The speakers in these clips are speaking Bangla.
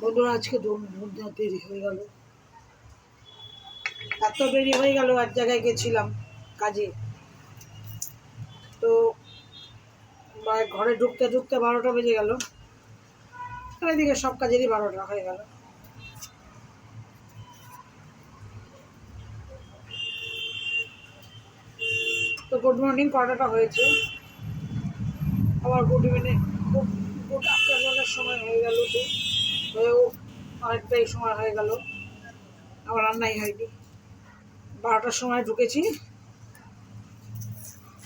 বন্ধুরা আজকে দেরি হয়ে গেল, এত দেরি হয়ে গেল। এক জায়গায় গেছিলাম কাজে, তো ঘরে ঢুকতে ঢুকতে 12টা বেজে গেল। এদিকে সব কাজেরই 12টা হয়ে গেল। তো গুড মর্নিং কটাটা হয়েছে, আবার গুড ইভিনিং, গুড আফটারনুনের সময় হয়ে গেল। তো হয়েও অনেকটাই সময় হয়ে গেল, আবার রান্নাই হয়নি। 12টার সময় ঢুকেছি,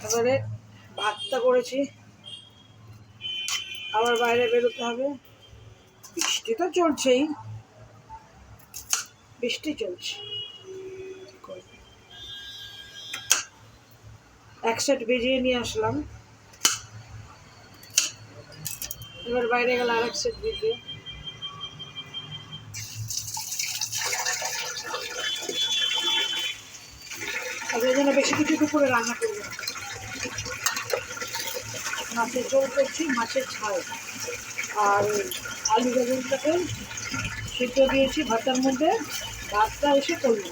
এবারে ভাতটা করেছি, আবার বাইরে বেরোতে হবে। বৃষ্টি তো চলছেই, বৃষ্টি চলছে। এক সেট ভিজিয়ে নিয়ে আসলাম, এবার বাইরে গেলে আর এক সেট ভিজবে। এই জন্য বেশি কিছু দুপুরে রান্না করবো। মাছের ঝোল করছি, মাছের ঝাল, আর আলু বেগুনটাকে সিদ্ধ দিয়েছি ভাতের মধ্যে। ভাতটা এসে করবো,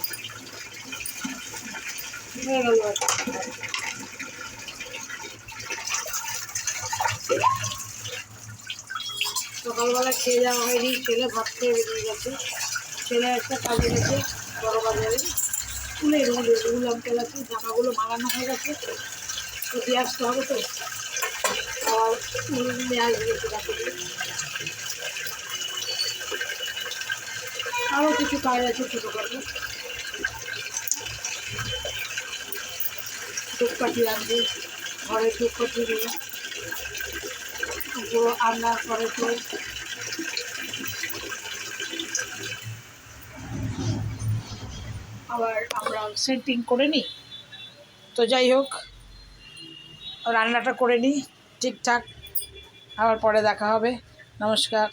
হয়ে গেল। সকালবেলা খেয়ে যাওয়া হয়নি, ছেলে ভাত খেয়ে বেরিয়ে গেছে। ছেলে একটা কাজে গেছে বড় বাজারে, স্কুলে রুল আনতে গেছে। জামাগুলো মারানো হয়ে গেছে, তো দিয়ে আসতে হবে। তো আর নিয়ে আসবে তাকে। আরও কিছু কাজ আছে ছোটোখাটো, ধূপকাঠি আনবে, ঘরে ধূপকাঠি নিয়ে পুরো আনার পরে তো আবার আমরা সেটিং করে নিই। তো যাই হোক, রান্নাটা করে নিই ঠিকঠাক, আবার পরে দেখা হবে। নমস্কার।